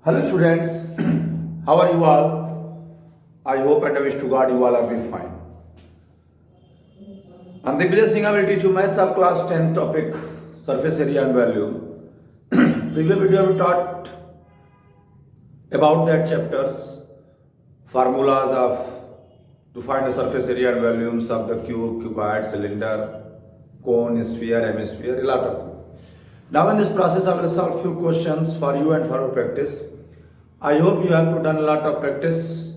Hello students, how are you all? I hope and I wish to God you all are be fine. I'm Digvijay Singh. I will teach you maths of class 10 topic surface area and volume. Previous video we taught about that chapters, formulas of to find the surface area and volumes of the cube, cuboid, cylinder, cone, sphere, hemisphere, a lot of things. Now in this process I will solve few questions for you and for your practice. I hope you have done a lot of practice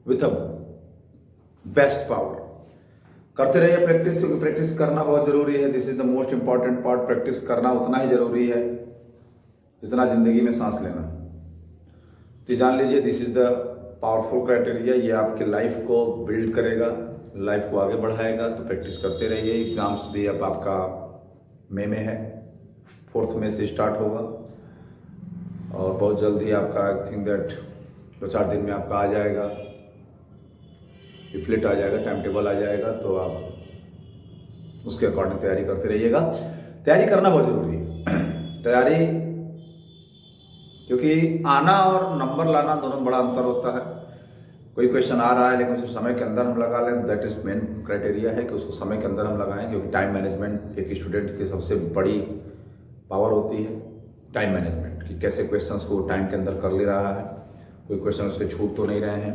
with a best power. करते रहिए practice, क्योंकि practice करना बहुत जरूरी है. This is the most important part. Practice करना उतना ही जरूरी है जितना जिंदगी में सांस लेना. तो जान लीजिए this is the powerful criteria. ये आपके लाइफ को बिल्ड करेगा, लाइफ को आगे बढ़ाएगा. तो प्रैक्टिस करते रहिए. एग्जाम्स भी अब आपका मई में है, 4 मई से स्टार्ट होगा और बहुत जल्दी आपका आई थिंक दैट 2-4 दिन में आपका आ जाएगा, रिफ्लेक्ट आ जाएगा, टाइम टेबल आ जाएगा. तो आप उसके अकॉर्डिंग तैयारी करते रहिएगा. तैयारी करना बहुत ज़रूरी है. तैयारी, क्योंकि आना और नंबर लाना दोनों में बड़ा अंतर होता है. कोई क्वेश्चन आ रहा है लेकिन उसे समय के अंदर हम लगा लें, दैट इज मेन क्राइटेरिया है कि उसको समय के अंदर हम लगाएं. क्योंकि टाइम मैनेजमेंट एक स्टूडेंट की सबसे बड़ी पावर होती है. टाइम मैनेजमेंट कि कैसे क्वेश्चंस को टाइम के अंदर कर ले रहा है, कोई क्वेश्चन उसके छूट तो नहीं रहे हैं.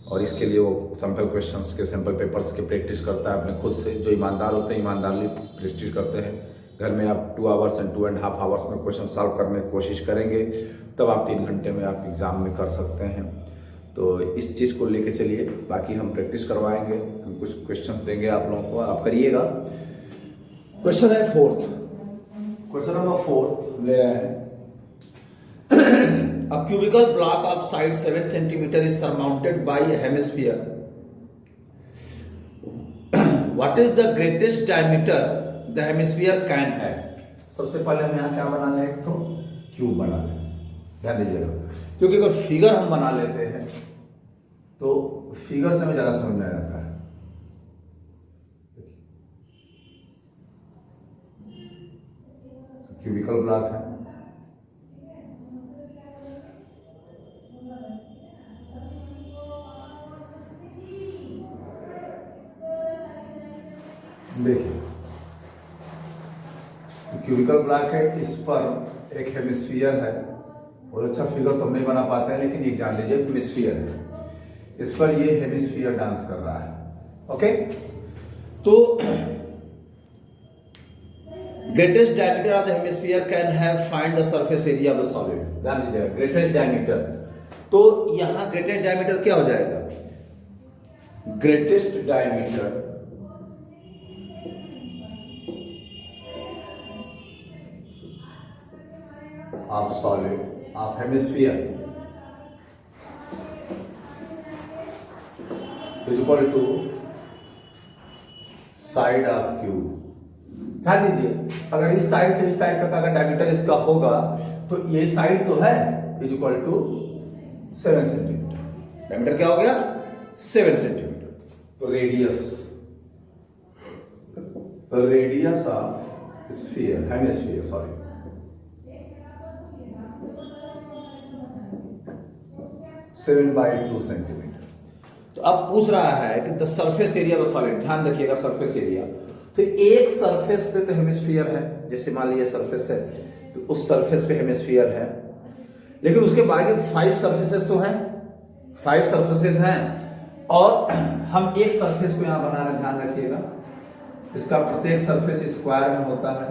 और इसके लिए वो सैम्पल क्वेश्चंस के सैम्पल पेपर्स की प्रैक्टिस करता है अपने खुद से. जो ईमानदार होते हैं ईमानदारी प्रैक्टिस करते हैं. घर में आप 2 आवर्स एंड 2.5 आवर्स में क्वेश्चन सॉल्व करने की कोशिश करेंगे, तब आप 3 घंटे में आप एग्ज़ाम में कर सकते हैं. तो इस चीज़ को लेके चलिए. बाकी हम प्रैक्टिस करवाएंगे, हम कुछ क्वेश्चंस देंगे आप लोगों को, आप करिएगा. क्वेश्चन है 4th. क्वेश्चन नंबर 4 ले रहे हैं. A cubical block of side 7 cm is surmounted by a hemisphere. What is the greatest diameter the hemisphere can have? सबसे पहले हम यहाँ क्या बना लें, एक तो क्यूब बना लें. ध्यान दीजिएगा, क्योंकि अगर फिगर हम बना लेते हैं तो फिगर से हमें ज़्यादा समझ में आ जाता है. क्यूबिकल ब्लॉक है, देखिए क्यूबिकल ब्लॉक है, इस पर एक हेमिस्फीयर है. और अच्छा फिगर तो हम नहीं बना पाते हैं, लेकिन ये जान लीजिए हेमिस्फीयर है. इस पर ये हेमिस्फीयर डांस कर रहा है. ओके, तो greatest diameter of the hemisphere can have find the surface area of the solid. ध्यान दीजिएगा ग्रेटेस्ट डायमीटर. तो यहां ग्रेटेस्ट डायमीटर क्या हो जाएगा? Greatest diameter of solid of hemisphere is equal to side of cube. ध्यान दीजिए, अगर इस साइड से इस टाइप का अगर डायमीटर इसका होगा तो ये साइड तो है is equal to 7 centimeter. Diameter क्या हो गया? 7 सेंटीमीटर. तो radius of sphere, hemisphere sorry, 7/2 centimeter. तो अब पूछ रहा है कि the surface area of solid. ध्यान रखिएगा सरफेस एरिया. तो एक सरफेस पे तो हेमिस्फीयर है, जैसे मान लीजिए सरफेस है तो उस सरफेस पे हेमिस्फीयर है, लेकिन उसके बाकी 5 सरफेसेस तो हैं, 5 सरफेसेस हैं. और हम एक सरफेस को यहां बना रहे हैं. ध्यान रखिएगा इसका प्रत्येक सरफेस स्क्वायर में होता है.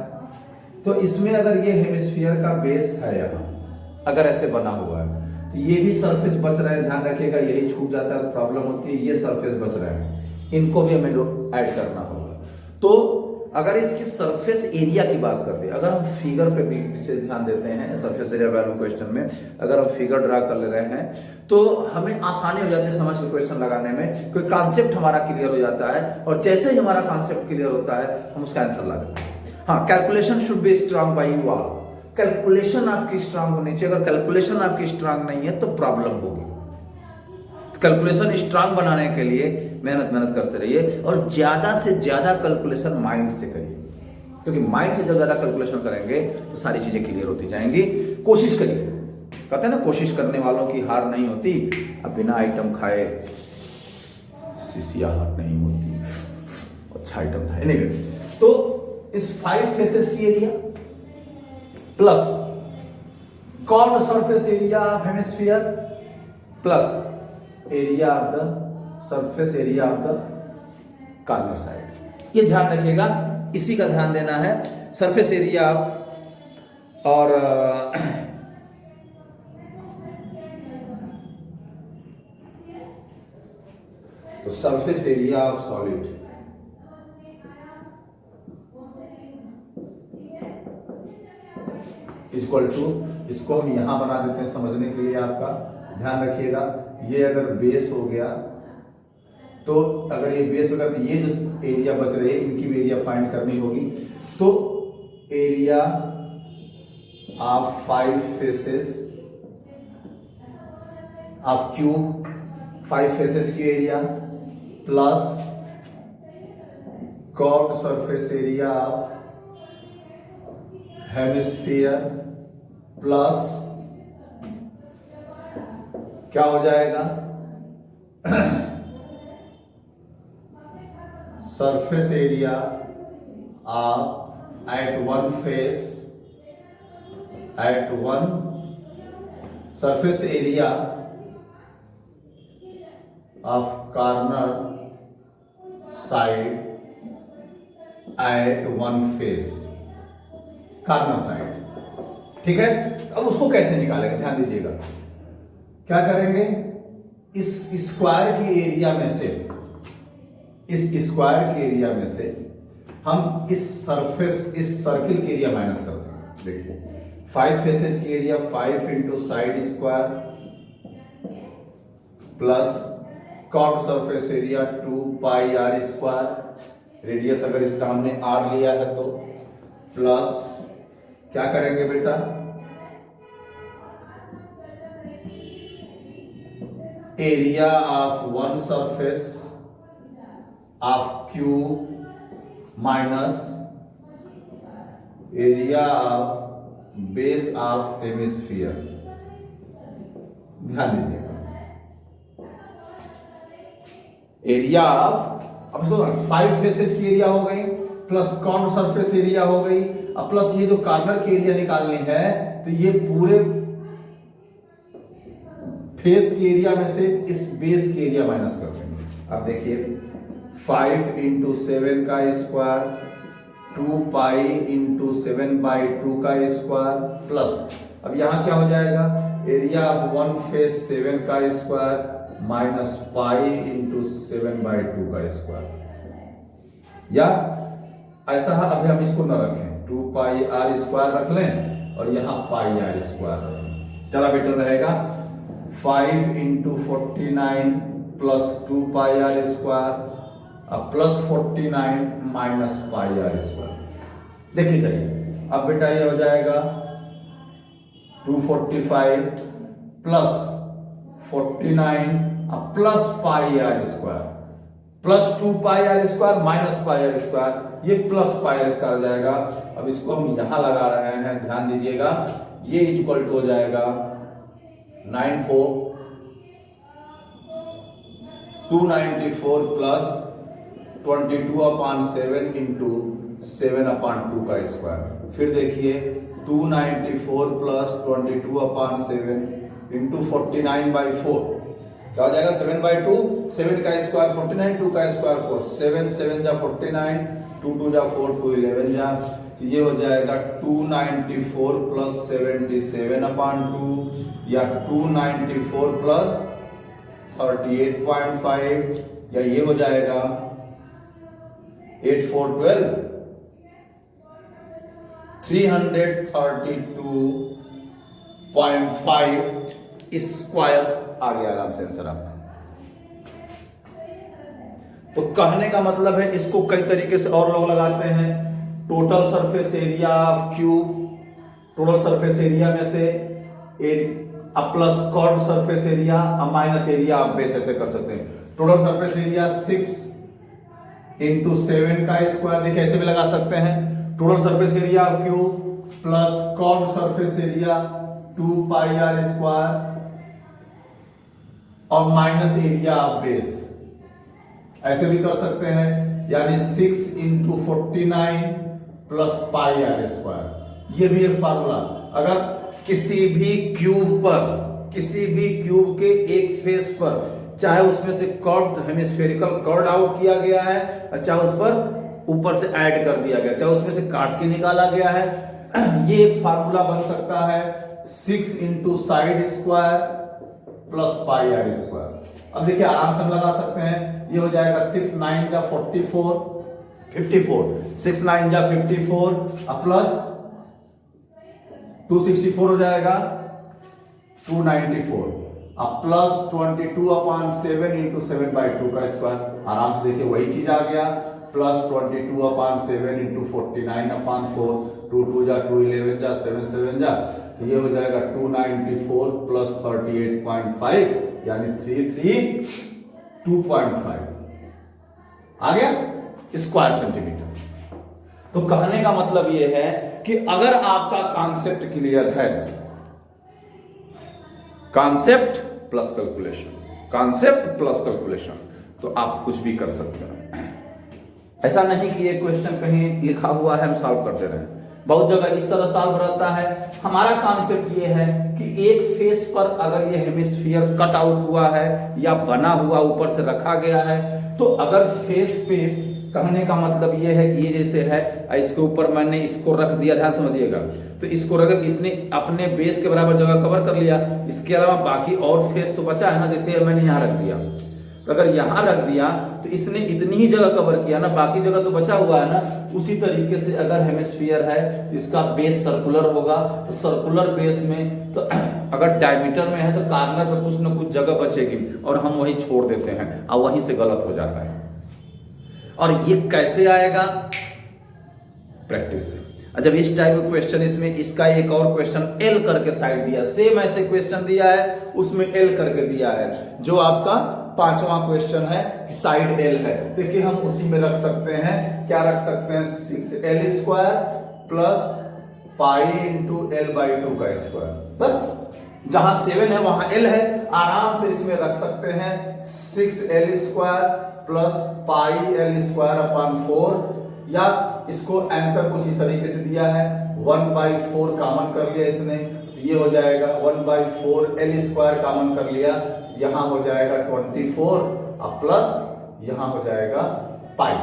तो इसमें अगर ये हेमिस्फीयर का बेस है यहां, अगर ऐसे बना हुआ है, तो ये भी सरफेस बच रहे हैं. ध्यान रखिएगा यही छूट जाता है, प्रॉब्लम होती है. ये सरफेस बच रहे हैं, इनको भी हमें ऐड करना होगा. तो अगर इसकी सरफेस एरिया की बात कर रहे हैं, अगर हम फिगर पे भी विशेष ध्यान देते हैं सरफेस एरिया वैल्यू क्वेश्चन में, अगर हम फिगर ड्रा कर ले रहे हैं तो हमें आसानी हो जाती है समझ के क्वेश्चन लगाने में. कोई कॉन्सेप्ट हमारा क्लियर हो जाता है और जैसे ही हमारा कॉन्सेप्ट क्लियर होता है हम उसका आंसर लगाते हैं. हाँ, calculation should be strong by you all. Calculation आपकी स्ट्रांग होनी चाहिए. अगर कैलकुलेशन आपकी स्ट्रांग नहीं है तो प्रॉब्लम होगी. कैलकुलेशन स्ट्रांग बनाने के लिए मेहनत करते रहिए और ज्यादा से ज्यादा कैलकुलेशन माइंड से करिए. क्योंकि माइंड से जब ज्यादा कैलकुलेशन करेंगे तो सारी चीजें क्लियर होती जाएंगी. कोशिश करिए कहते हैं ना कोशिश करने वालों की हार नहीं होती। अब बिना आइटम खाए सिसिया हार नहीं होती। अच्छा आइटम था। एनीवे, तो इस 5 फेसेस की area plus corner surface area of hemisphere plus area of the surface area of the corner side, ये ध्यान रखिएगा, इसी का ध्यान देना है। सरफेस एरिया और तो surface area of solid equal to, इसको हम यहां बना देते हैं समझने के लिए, आपका ध्यान रखिएगा। ये अगर बेस हो गया तो अगर ये बेस होगा तो ये जो एरिया बच रही है इनकी भी एरिया फाइंड करनी होगी। तो area of 5 faces of cube, 5 faces की area plus curved surface area of hemisphere plus क्या हो जाएगा surface area of at one face, at one surface area of corner side at one face, corner side. ठीक है, अब उसको कैसे निकालेंगे ध्यान दीजिएगा। क्या करेंगे, इस स्क्वायर की एरिया में से, इस स्क्वायर के एरिया में से हम इस सरफेस, इस सर्किल के एरिया माइनस करते हैं। देखिए 5 फेसेज की area 5 into side square plus curved surface area 2 pi r square, radius अगर इसका हमने आर लिया है तो, प्लस क्या करेंगे बेटा, area of one surface of cube minus area of base of hemisphere. ध्यान दीजिएगा, एरिया ऑफ, अब इसको 5 फेसेस की एरिया हो गई प्लस कर्व्ड सरफेस एरिया हो गई, अब प्लस ये जो कॉर्नर की एरिया निकालनी है तो ये पूरे फेस की एरिया में से इस बेस की एरिया माइनस कर देंगे। अब देखिए 5 इंटू 7 का स्क्वायर 2 पाई इंटू 7/2 का स्क्वायर प्लस, अब यहां क्या हो जाएगा, एरिया ऑफ वन फेस 7 का स्क्वायर माइनस पाई इंटू 7/2 का स्क्वायर। या ऐसा है, अभी हम इसको न रखें, 2 पाई आर स्क्वायर रख लें और यहां पाई आर स्क्वायर रख लें, चला बेटर रहेगा। 5 into 49 plus 2 pi r square अब plus 49 minus pi r square. देखिए चलिए, अब बेटा ये हो जाएगा 245 प्लस 49 अब plus pi r square plus 2 pi r square minus pi r square, ये प्लस पाई आर स्क्वायर हो जाएगा। अब इसको हम यहां लगा रहे हैं, ध्यान दीजिएगा, ये इक्वल टू हो जाएगा 294 प्लस 22/7 इंटू 7/2 का स्क्वायर। फिर देखिए 294 प्लस 22/7 इंटू 49/4 क्या हो जाएगा, 7/2, 7 का स्क्वायर 49, 2 का स्क्वायर 4, 7 7 जा 49, 2 2 जा 4, 2 11 जा, तो ये हो जाएगा 294 प्लस 77/2 या 294 प्लस 38.5 या ये हो जाएगा 8 4 12 332.5 स्क्वायर आ गया आराम से आंसर आपका। तो कहने का मतलब है, इसको कई तरीके से और लोग लगाते हैं। Total surface area of cube, total surface area में से plus curved surface area minus area आप बेस ऐसे कर सकते हैं। टोटल सरफेस एरिया 6 इंटू 7 का स्क्वायर, देखिए ऐसे भी लगा सकते हैं। Total surface area of cube plus curved surface area 2 pi r square और माइनस एरिया ऑफ बेस, ऐसे भी कर सकते हैं, यानी 6 into 49 plus pi r square. ये भी एक फार्मूला। अगर किसी भी क्यूब के एक फेस पर, चाहे उसमें से कर्व हेमिस्फेरिकल कर्व आउट किया गया है, चाहे उस पर ऊपर से ऐड कर दिया गया, चाहे उसमें से काट के निकाला गया है, ये एक फार्मूला बन सकता है 6 into side square plus pi r square. अब देखिए आराम से हम लगा सकते हैं, ये हो जाएगा 6 9 जा 54, 6 9 जा 54 प्लस 264 हो जाएगा 294 अब प्लस 22/7 इंटू 7/2 का स्क्वायर। आराम से देखिए वही चीज आ गया, प्लस 22/7 इंटू 49/4, 2 2 जा 2 11 जा 7 7 जा, तो ये हो जाएगा 294 प्लस 38.5 यानी 332.5 आ गया स्क्वायर सेंटीमीटर। तो कहने का मतलब यह है कि अगर आपका कॉन्सेप्ट क्लियर है, कॉन्सेप्ट प्लस कैलकुलेशन, तो आप कुछ भी कर सकते हैं। ऐसा नहीं कि ये क्वेश्चन कहीं लिखा हुआ है हम सॉल्व कर दे रहे हैं, बहुत जगह इस तरह सॉल्व रहता है। हमारा कॉन्सेप्ट ये है कि एक फेस पर अगर ये हेमिस्फीयर कट आउट हुआ है या बना हुआ ऊपर से रखा गया है, तो अगर फेस पे, कहने का मतलब ये है कि ये जैसे है, इसके ऊपर मैंने इसको रख दिया, ध्यान समझिएगा, तो इसको रख, इसने अपने बेस के बराबर जगह कवर कर लिया, इसके अलावा बाकी और फेस तो बचा है ना, जैसे मैंने यहाँ रख दिया, तो अगर यहाँ रख दिया तो इसने इतनी ही जगह कवर किया ना, बाकी जगह तो बचा हुआ है ना। उसी तरीके से अगर हेमिस्फीयर है तो इसका बेस सर्कुलर होगा, तो सर्कुलर बेस में तो अगर डायमीटर में है तो कार्नर में कुछ ना कुछ जगह बचेगी और हम वही छोड़ देते हैं और वहीं से गलत हो जाता है। और ये कैसे आएगा? प्रैक्टिस से। जब इस टाइप का क्वेश्चन, इसमें इसका एक और क्वेश्चन एल करके साइड दिया, सेम ऐसे क्वेश्चन दिया है, उसमें एल करके दिया है, जो आपका 5वां क्वेश्चन है कि साइड एल है, देखिए हम उसी में रख सकते हैं, क्या रख सकते हैं, 6l square plus pi into l/2 का स्क्वायर। बस जहां 7 है वहां l है, आराम से इसमें रख सकते हैं 6l स्क्वायर प्लस पाई l स्क्वायर अपॉन 4, या इसको आंसर कुछ इस तरीके से दिया है, 1/4 कॉमन कर लिया इसने, तो ये हो जाएगा 1/4 l स्क्वायर कॉमन कर लिया, यहां हो जाएगा 24 और प्लस यहां हो जाएगा पाई,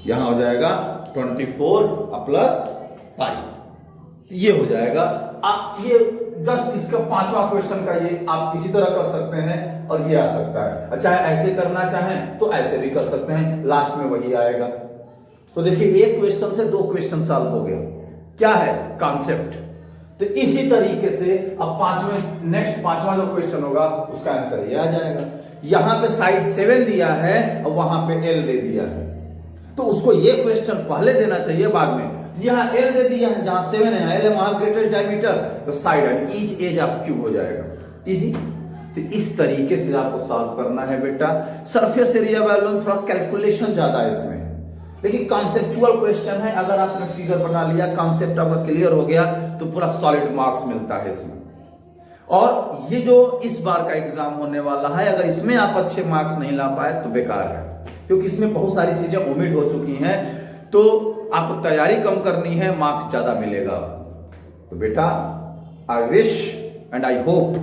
यहां हो जाएगा 24 और प्लस पाई, तो ये हो जाएगा। आप ये जस्ट इसका 5वां क्वेश्चन का ये आप इसी तरह कर सकते हैं और ये आ सकता है। अच्छा, ऐसे करना चाहें तो ऐसे भी कर सकते हैं, लास्ट में वही आएगा। तो देखिए एक क्वेश्चन से 2 क्वेश्चन सॉल्व हो गया, क्या है, कॉन्सेप्ट। तो इसी तरीके से अब 5वां जो क्वेश्चन होगा उसका आंसर ये आ जाएगा। यहां पे साइड 7 दिया है और वहां पे एल दे दिया है, तो उसको ये क्वेश्चन पहले देना चाहिए, बाद में। यहां एल दे दिया है, जहां 7 है, एल है, वहां ग्रेटेस्ट डायमीटर, तो side and each edge of cube हो जाएगा, इजी। तो इस तरीके से आपको सॉल्व करना है बेटा। सरफेस एरिया वैल्यूम थोड़ा कैलकुलेशन ज्यादा है इसमें, लेकिन कॉन्सेप्चुअल क्वेश्चन है। अगर आपने फिगर बना लिया, कॉन्सेप्ट आपका क्लियर हो गया, तो पूरा सॉलिड मार्क्स मिलता है इसमें। और ये जो इस बार का एग्जाम होने वाला है, अगर इसमें आप अच्छे मार्क्स नहीं ला पाए तो बेकार है, क्योंकि इसमें बहुत सारी चीजें ओमिट हो चुकी हैं। तो आपको तैयारी कम करनी है, मार्क्स ज्यादा मिलेगा। तो बेटा, I wish and I hope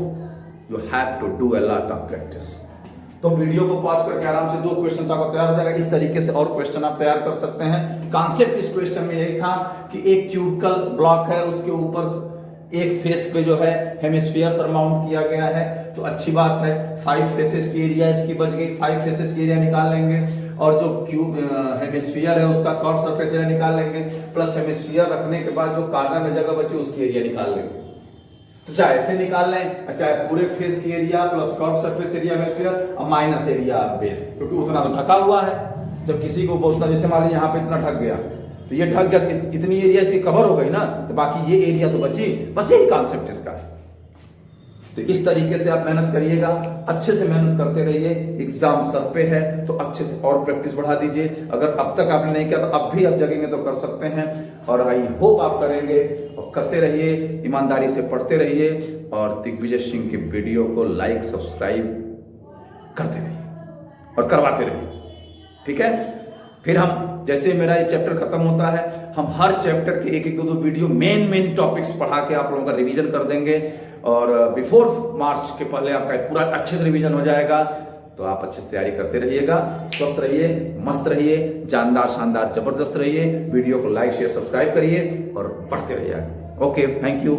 you have to do a lot of practice. तो वीडियो को पॉज करके आराम से 2 क्वेश्चन तक तैयार हो जाएगा। इस तरीके से और क्वेश्चन आप तैयार कर सकते हैं। कॉन्सेप्ट इस क्वेश्चन में यही था कि एक क्यूबिकल ब्लॉक है, उसके ऊपर एक फेस पे जो है हेमिस्फीयर सरमाउंट किया गया है, तो अच्छी बात है। 5 फेसेस की एरिया इसकी बच गई, 5 फेसेस की एरिया निकाल लेंगे, और जो क्यूब हेमिस्फीयर है उसका कर्व सरफेस एरिया निकाल लेंगे, प्लस हेमिस्फीयर रखने के बाद जो कॉर्नर में जगह बची उसकी एरिया निकाल लेंगे। तो चाहे ऐसे निकाल लें, चाहे पूरे फेस की area plus curve surface area hemisphere और माइनस एरिया बेस, क्योंकि उतना तो ढका हुआ है। जब किसी को बहुत, जैसे मान लीजिए यहाँ पे इतना ढक गया, तो ये ढक गया, इतनी एरिया इसकी कवर हो गई ना, तो बाकी ये एरिया तो बची। बस यही कॉन्सेप्ट इसका है। तो इस तरीके से आप मेहनत करिएगा, अच्छे से मेहनत करते रहिए। एग्जाम सर पे है तो अच्छे से और प्रैक्टिस बढ़ा दीजिए। अगर अब तक आपने नहीं किया तो अब भी आप जगेंगे तो कर सकते हैं, और आई होप आप करेंगे। और करते रहिए, ईमानदारी से पढ़ते रहिए, और दिग्विजय सिंह के वीडियो को लाइक सब्सक्राइब करते रहिए और करवाते रहिए, ठीक है। फिर हम जैसे मेरा ये चैप्टर खत्म होता है, हम हर चैप्टर के एक एक दो वीडियो मेन टॉपिक्स पढ़ा के आप लोगों का रिवीजन कर देंगे, और बिफोर मार्च के पहले आपका पूरा अच्छे से रिवीजन हो जाएगा। तो आप अच्छे से तैयारी करते रहिएगा, स्वस्थ रहिए, मस्त रहिए, जानदार शानदार जबरदस्त रहिए। वीडियो को लाइक शेयर सब्सक्राइब करिए और पढ़ते रहिए। Okay, thank you.